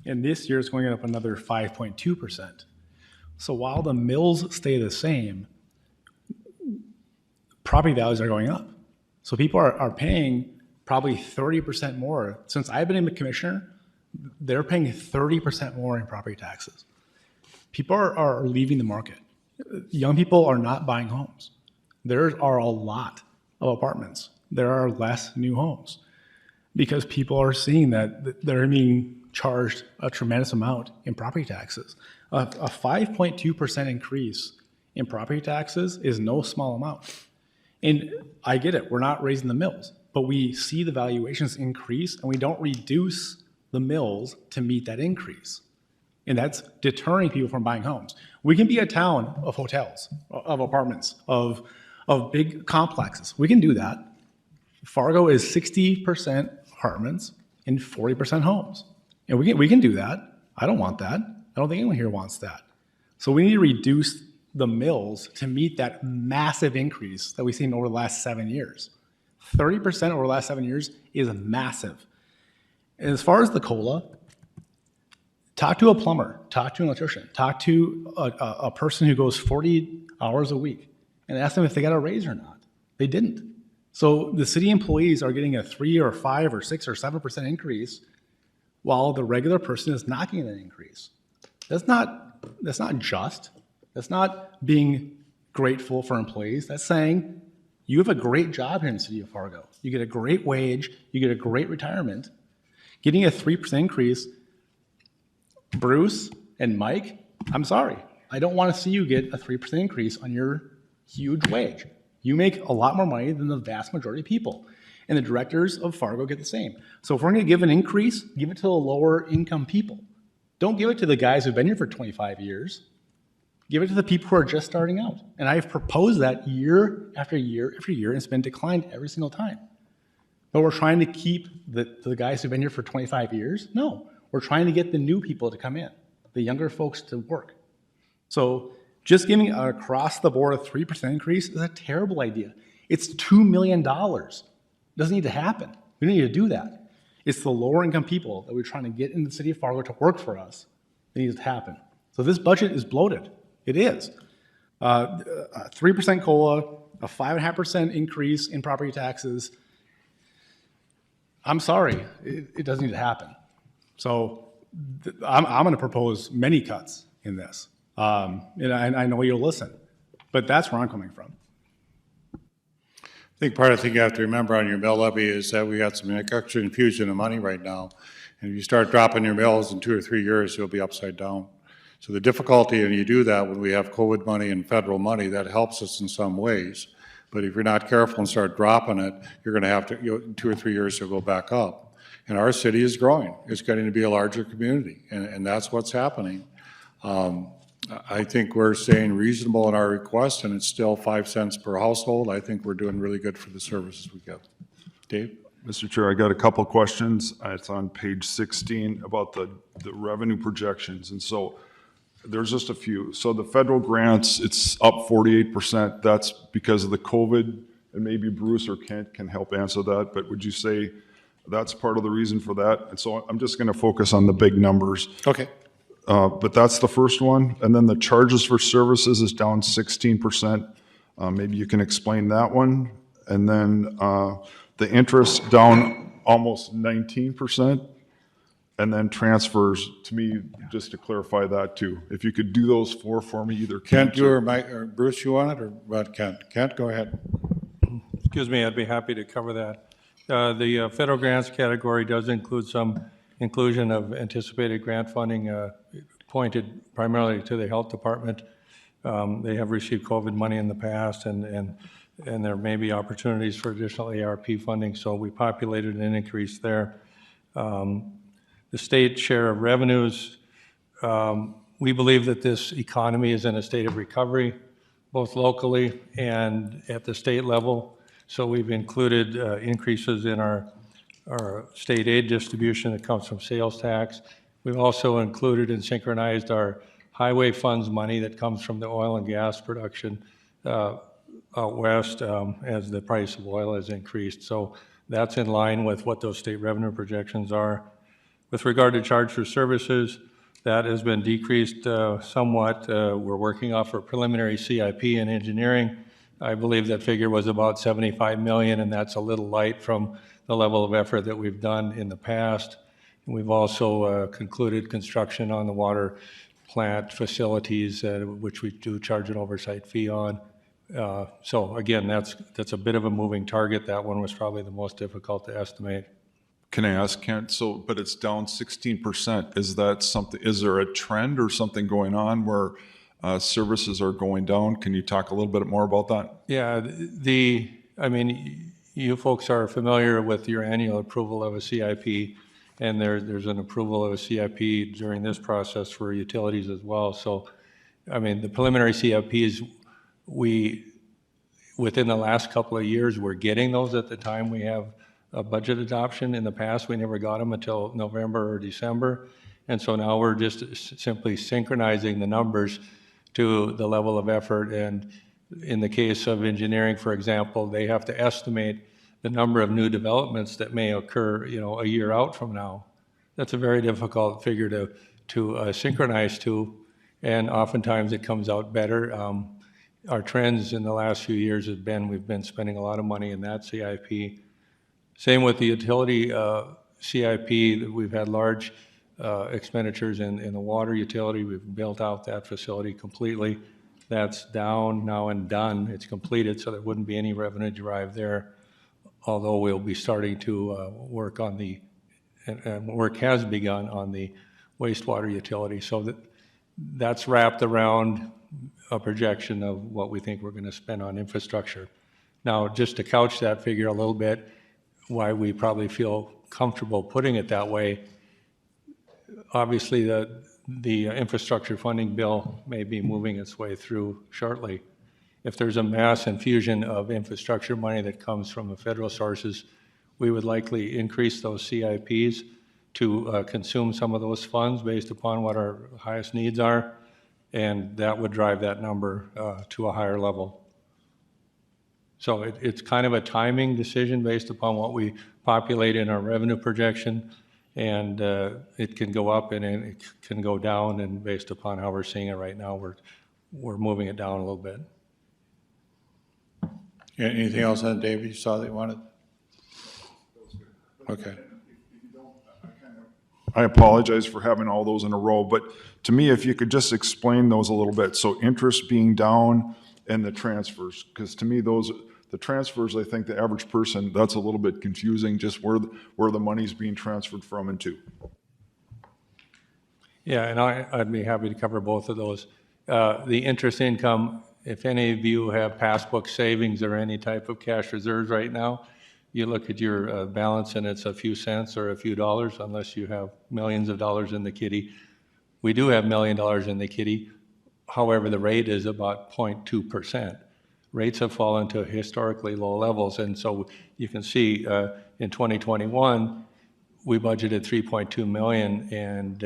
And this year it's going up another 5.2%. So while the mills stay the same, property values are going up. So people are paying probably 30% more. Since I've been a commissioner, they're paying 30% more in property taxes. People are leaving the market. Young people are not buying homes. There are a lot of apartments. There are less new homes because people are seeing that they're being charged a tremendous amount in property taxes. A 5.2% increase in property taxes is no small amount. And I get it, we're not raising the mills, but we see the valuations increase and we don't reduce the mills to meet that increase. And that's deterring people from buying homes. We can be a town of hotels, of apartments, of big complexes. We can do that. Fargo is 60% apartments and 40% homes. And we can do that. I don't want that. I don't think anyone here wants that. So we need to reduce the mills to meet that massive increase that we've seen over the last 7 years. 30% over the last 7 years is massive. And as far as the COLA, talk to a plumber, talk to an electrician, talk to a person who goes 40 hours a week and ask them if they got a raise or not. They didn't. So the city employees are getting a 3 or 5 or 6 or 7% increase while the regular person is not getting an increase. That's not just. That's not being grateful for employees. That's saying you have a great job here in the city of Fargo. You get a great wage, you get a great retirement. Getting a 3% increase, Bruce and Mike, I'm sorry. I don't want to see you get a 3% increase on your huge wage. You make a lot more money than the vast majority of people. And the directors of Fargo get the same. So if we're going to give an increase, give it to the lower income people. Don't give it to the guys who've been here for 25 years. Give it to the people who are just starting out. And I've proposed that year after year after year, and it's been declined every single time. But we're trying to keep the guys who've been here for 25 years? No. We're trying to get the new people to come in, the younger folks to work. So just giving an across-the-board a 3% increase is a terrible idea. It's $2 million. It doesn't need to happen. We don't need to do that. It's the lower-income people that we're trying to get in the city of Fargo to work for us that needs to happen. So this budget is bloated. It is. A 3% COLA, a 5.5% increase in property taxes. I'm sorry, it doesn't need to happen. So I'm going to propose many cuts in this. And I know you'll listen, but that's where I'm coming from. I think part of the thing you have to remember on your mill levy is that we got some extra infusion of money right now. And if you start dropping your mills in 2 or 3 years, you'll be upside down. So the difficulty, and you do that when we have COVID money and federal money, that helps us in some ways. But if you're not careful and start dropping it, you're going to have to, in 2 or 3 years, it'll go back up. And our city is growing. It's getting to be a larger community, and that's what's happening. I think we're staying reasonable in our request, and it's still 5 cents per household. I think we're doing really good for the services we get. Dave? Mr. Chair, I got a couple questions. It's on page 16 about the revenue projections. And so there's just a few. So the federal grants, it's up 48%. That's because of the COVID, and maybe Bruce or Kent can help answer that. But would you say that's part of the reason for that? And so I'm just going to focus on the big numbers. Okay. But that's the first one. And then the charges for services is down 16%. Maybe you can explain that one. And then the interest down almost 19%. And then transfers, to me, just to clarify that too. If you could do those four for me, either Kent, you or Mike, or Bruce, you want it, or what, Kent? Kent, go ahead. Excuse me, I'd be happy to cover that. The federal grants category does include some inclusion of anticipated grant funding pointed primarily to the health department. They have received COVID money in the past, and there may be opportunities for additional ARP funding, so we populated an increase there. The state share of revenues, we believe that this economy is in a state of recovery, both locally and at the state level. So we've included increases in our state aid distribution that comes from sales tax. We've also included and synchronized our highway funds money that comes from the oil and gas production out west as the price of oil has increased. So that's in line with what those state revenue projections are. With regard to charge for services, that has been decreased somewhat. We're working off a preliminary CIP in engineering. I believe that figure was about 75 million, and that's a little light from the level of effort that we've done in the past. We've also concluded construction on the water plant facilities, which we do charge an oversight fee on. So again, that's a bit of a moving target. That one was probably the most difficult to estimate. Can I ask, Kent, but it's down 16%. Is that something, is there a trend or something going on where services are going down? Can you talk a little bit more about that? Yeah, I mean, you folks are familiar with your annual approval of a CIP, and there's an approval of a CIP during this process for utilities as well. So, I mean, the preliminary CIPs, within the last couple of years, we're getting those at the time we have a budget adoption. In the past, we never got them until November or December. And so now we're just simply synchronizing the numbers to the level of effort. And in the case of engineering, for example, they have to estimate the number of new developments that may occur, a year out from now. That's a very difficult figure to synchronize to, and oftentimes it comes out better. Our trends in the last few years have been, we've been spending a lot of money in that CIP. Same with the utility CIP, we've had large expenditures in the water utility. We've built out that facility completely. That's down now and done. It's completed, so there wouldn't be any revenue derived there, although we'll be starting to work on and work has begun on the wastewater utility. So that's wrapped around a projection of what we think we're going to spend on infrastructure. Now, just to couch that figure a little bit, why we probably feel comfortable putting it that way, obviously the infrastructure funding bill may be moving its way through shortly. If there's a mass infusion of infrastructure money that comes from the federal sources, we would likely increase those CIPs to consume some of those funds based upon what our highest needs are, and that would drive that number to a higher level. So it's kind of a timing decision based upon what we populate in our revenue projection, and it can go up and it can go down, and based upon how we're seeing it right now, we're moving it down a little bit. Anything else on David you saw that you wanted? Okay. I apologize for having all those in a row, but to me, if you could just explain those a little bit. So interest being down and the transfers, because to me, the transfers, I think the average person, that's a little bit confusing, just where the money's being transferred from and to. Yeah, and I'd be happy to cover both of those. The interest income, if any of you have passbook savings or any type of cash reserves right now, you look at your balance and it's a few cents or a few dollars, unless you have millions of dollars in the kitty. We do have $1 million in the kitty. However, the rate is about 0.2%. Rates have fallen to historically low levels, and so you can see in 2021, we budgeted $3.2 million, and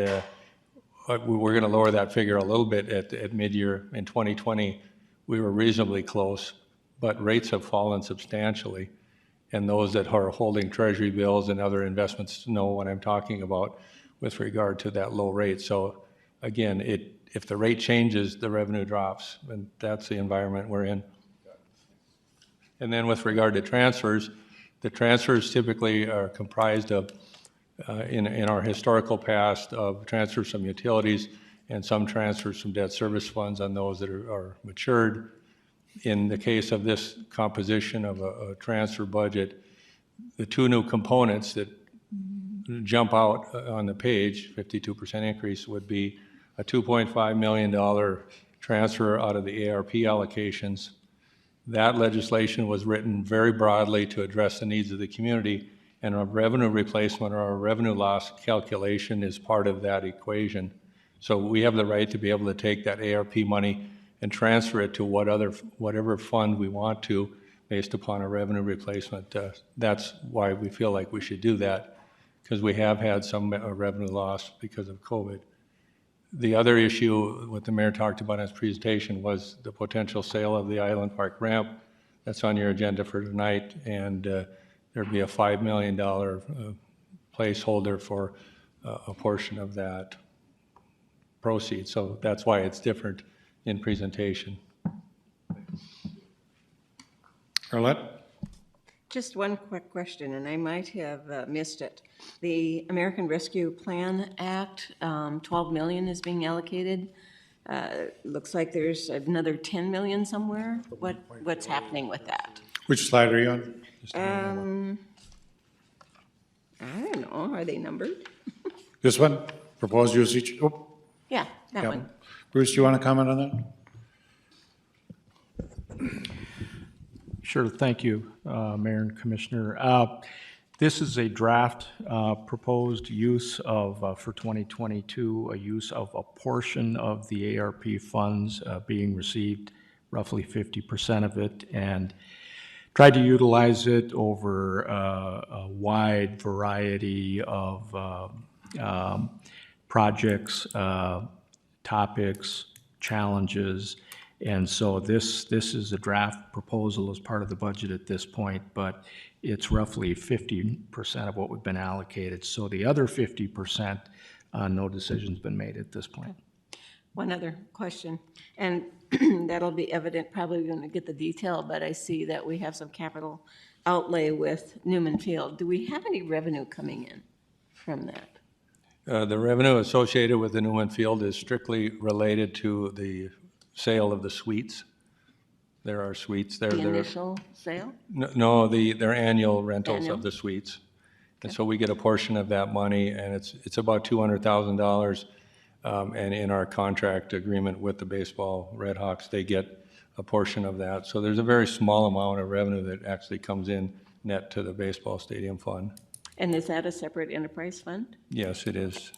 we're going to lower that figure a little bit at mid-year. In 2020, we were reasonably close, but rates have fallen substantially. And those that are holding treasury bills and other investments know what I'm talking about with regard to that low rate. So again, if the rate changes, the revenue drops, and that's the environment we're in. And then with regard to transfers, the transfers typically are comprised of, in our historical past, of transfers from utilities and some transfers from debt service funds on those that are matured. In the case of this composition of a transfer budget, the two new components that jump out on the page, 52% increase, would be a $2.5 million transfer out of the ARP allocations. That legislation was written very broadly to address the needs of the community, and a revenue replacement or a revenue loss calculation is part of that equation. So we have the right to be able to take that ARP money and transfer it to whatever fund we want to based upon a revenue replacement. That's why we feel like we should do that, because we have had some revenue loss because of COVID. The other issue, what the mayor talked about in his presentation, was the potential sale of the Island Park ramp. That's on your agenda for tonight, and there'd be a $5 million placeholder for a portion of that proceed. So that's why it's different in presentation. Arlette? Just one quick question, and I might have missed it. The American Rescue Plan Act, $12 million is being allocated. Looks like there's another $10 million somewhere. What's happening with that? Which slide are you on? I don't know. Are they numbered? This one? Proposed usage? Oh, Yeah, that yeah. one. Bruce, do you want to comment on that? Sure, thank you, Mayor and Commissioner. This is a draft proposed use of, for 2022, a use of a portion of the ARP funds being received, roughly 50% of it, and tried to utilize it over a wide variety of projects, topics, challenges. And so this is a draft proposal as part of the budget at this point, but it's roughly 50% of what we've been allocated. So the other 50%, no decision's been made at this point. One other question, and that'll be evident probably when we get the detail, but I see that we have some capital outlay with Newman Field. Do we have any revenue coming in from that? The revenue associated with the Newman Field is strictly related to the sale of the suites. There are suites there. The initial sale? No, their annual rentals Annual? of the suites. And so we get a portion of that money, and it's about $200,000. And in our contract agreement with the baseball Redhawks, they get a portion of that. So there's a very small amount of revenue that actually comes in net to the baseball stadium fund. And is that a separate enterprise fund? Yes, it is.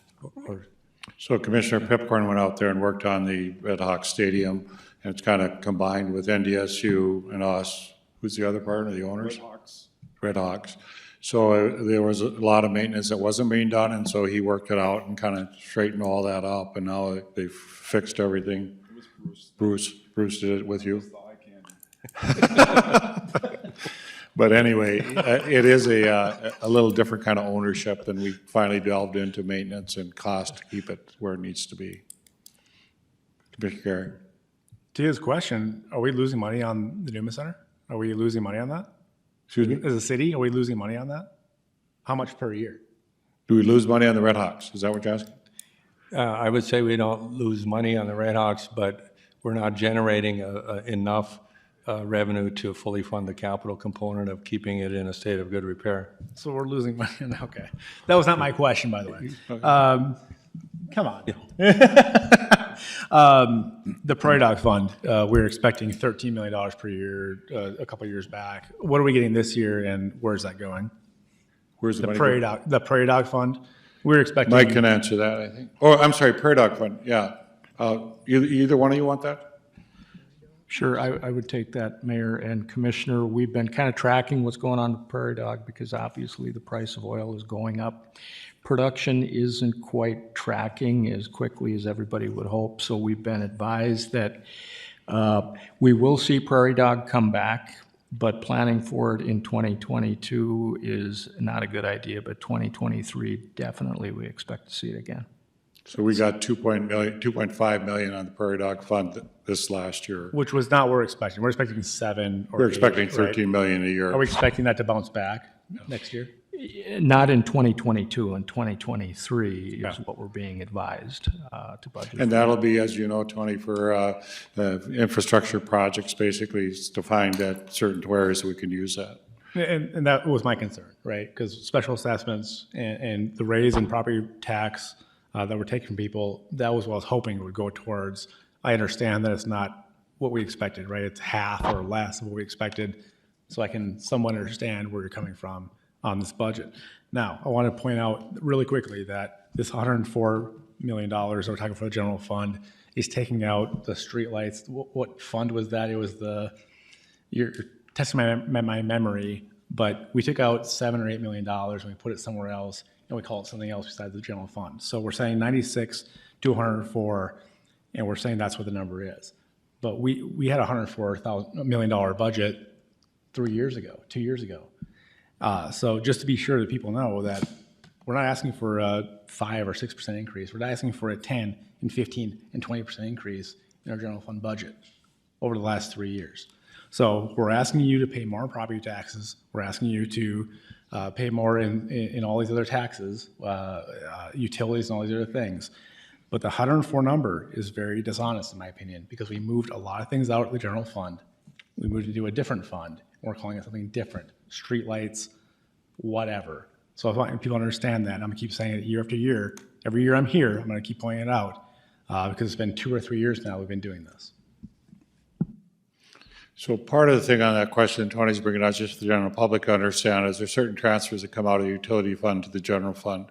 Or- So Commissioner Pipcorn went out there and worked on the Red Hawk Stadium, and it's kind of combined with NDSU and us. Who's the other partner, the owners? Red Hawks. So there was a lot of maintenance that wasn't being done, and so he worked it out and kind of straightened all that up, and now they've fixed everything. Bruce did it with you? But anyway, it is a little different kind of ownership than we finally delved into maintenance and cost to keep it where it needs to be. Commissioner Carey. To his question, are we losing money on the Newman Center? Are we losing money on that? Excuse me? As a city, are we losing money on that? How much per year? Do we lose money on the Red Hawks? Is that what you're asking? I would say we don't lose money on the Redhawks, but we're not generating enough revenue to fully fund the capital component of keeping it in a state of good repair. So we're losing money. Okay. That was not my question, by the way. Come on. The Prairie Dog Fund, we were expecting $13 million per year a couple years back. What are we getting this year, and where's that going? Where's the The money? Prairie Dog Fund, we were expecting. Mike can answer that, I think. Oh, I'm sorry, Prairie Dog Fund, yeah. Either one of you want that? Sure, I would take that, Mayor and Commissioner. We've been kind of tracking what's going on with Prairie Dog because obviously the price of oil is going up. Production isn't quite tracking as quickly as everybody would hope, so we've been advised that we will see Prairie Dog come back, but planning for it in 2022 is not a good idea, but 2023, definitely we expect to see it again. So we got 2.5 million on the Prairie Dog Fund this last year. Which was not what we're expecting. We're expecting 7 or We're 8, expecting right? 13 million a year. Are we expecting that to bounce back next year? Not in 2022, in 2023 is what we're being advised to budget. And that'll be, as you know, Tony, for the infrastructure projects, basically, is to find that certain areas we can use that. And that was my concern, right? Because special assessments and the raise in property tax that we're taking from people, that was what I was hoping it would go towards. I understand that it's not what we expected, right? It's half or less of what we expected. So I can somewhat understand where you're coming from on this budget. Now, I want to point out really quickly that this $104 million that we're talking for the general fund is taking out the streetlights. What fund was that? It was you're testing my memory, but we took out $7 or $8 million and we put it somewhere else, and we call it something else besides the general fund. So we're saying 96 to 104, and we're saying that's what the number is. But we had a $104 million budget 2 years ago. So just to be sure that people know that we're not asking for a 5 or 6% increase. We're not asking for a 10 and 15 and 20% increase in our general fund budget over the last 3 years. So we're asking you to pay more property taxes. We're asking you to pay more in all these other taxes, utilities and all these other things. But the 104 number is very dishonest in my opinion, because we moved a lot of things out of the general fund. We moved to do a different fund. We're calling it something different, streetlights, whatever. So I want people to understand that. I'm gonna keep saying it year after year. Every year I'm here, I'm gonna keep pointing it out because it's been 2 or 3 years now we've been doing this. So part of the thing on that question Tony's bringing out, just for the general public to understand, is there's certain transfers that come out of the utility fund to the general fund.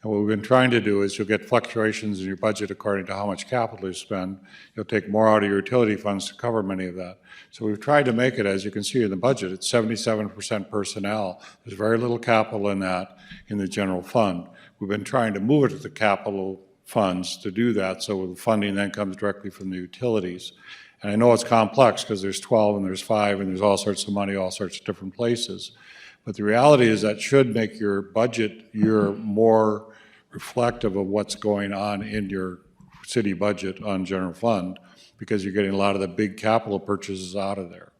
And what we've been trying to do is you'll get fluctuations in your budget according to how much capital you spend. You'll take more out of your utility funds to cover many of that. So we've tried to make it, as you can see in the budget, it's 77% personnel. There's very little capital in that in the general fund. We've been trying to move it to the capital funds to do that, so the funding then comes directly from the utilities. And I know it's complex because there's 12 and there's 5 and there's all sorts of money, all sorts of different places. But the reality is that should make your budget year more reflective of what's going on in your city budget on general fund, because you're getting a lot of the big capital purchases out of there.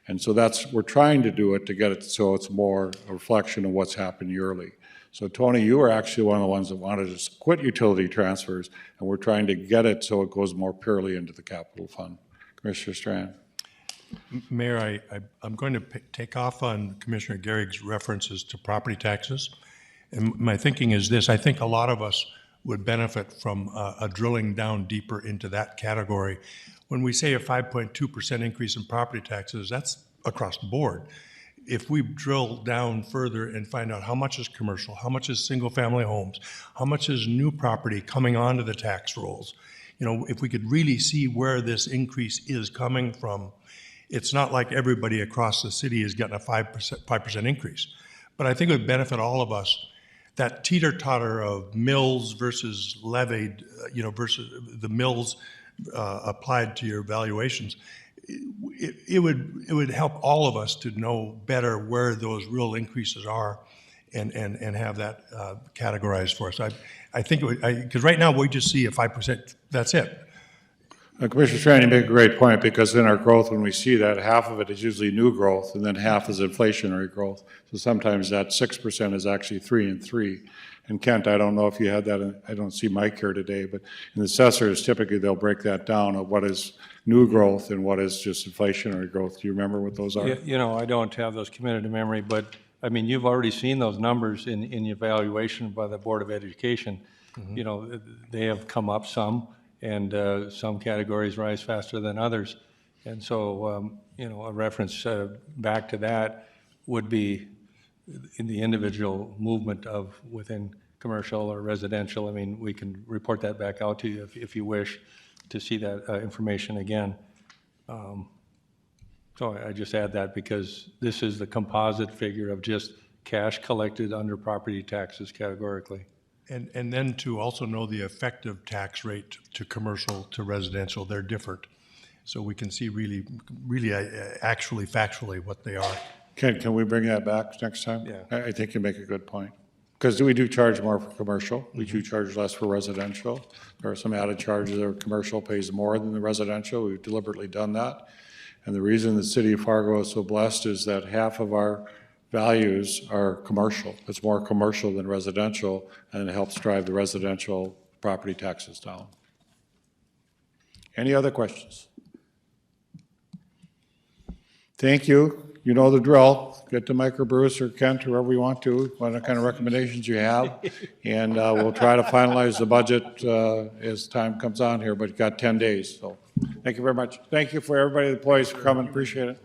And so we're trying to do it to get it so it's more a reflection of what's happened yearly. So Tony, you were actually one of the ones that wanted to quit utility transfers, and we're trying to get it so it goes more purely into the capital fund. Commissioner Strand. Mayor, I'm going to take off on Commissioner Garrick's references to property taxes. And my thinking is this: I think a lot of us would benefit from a drilling down deeper into that category. When we say a 5.2% increase in property taxes, that's across the board. If we drill down further and find out how much is commercial, how much is single-family homes, how much is new property coming onto the tax rolls, if we could really see where this increase is coming from, it's not like everybody across the city is getting a 5% increase. But I think it would benefit all of us. That teeter-totter of mills versus levied, versus the mills applied to your valuations, it would help all of us to know better where those real increases are and have that categorized for us. I think because right now we just see a 5%, that's it. Commissioner Strand, you make a great point, because in our growth, when we see that, half of it is usually new growth, and then half is inflationary growth. So sometimes that 6% is actually 3 and 3. And Kent, I don't know if you had that, I don't see Mike here today, but in the assessors, typically they'll break that down of what is new growth and what is just inflationary growth. Do you remember what those are? I don't have those committed to memory, but I mean, you've already seen those numbers in the evaluation by the Board of Education. Mm-hmm. They have come up some, and some categories rise faster than others. And so, a reference back to that would be in the individual movement of within commercial or residential. I mean, we can report that back out to you if you wish to see that information again. So I just add that because this is the composite figure of just cash collected under property taxes categorically. And then to also know the effective tax rate to commercial to residential, they're different. So we can see really actually factually what they are. Can we bring that back next time? Yeah. I think you make a good point. Because we do charge more for commercial. We do charge less for residential. There are some added charges where commercial pays more than the residential. We've deliberately done that. And the reason the city of Fargo is so blessed is that half of our values are commercial. It's more commercial than residential, and it helps drive the residential property taxes down. Any other questions? Thank you. You know the drill. Get to Mike or Bruce or Kent, whoever you want to, what kind of recommendations you have. And we'll try to finalize the budget as time comes on here, but you've got 10 days. So thank you very much. Thank you for everybody, the employees, for coming. Appreciate it.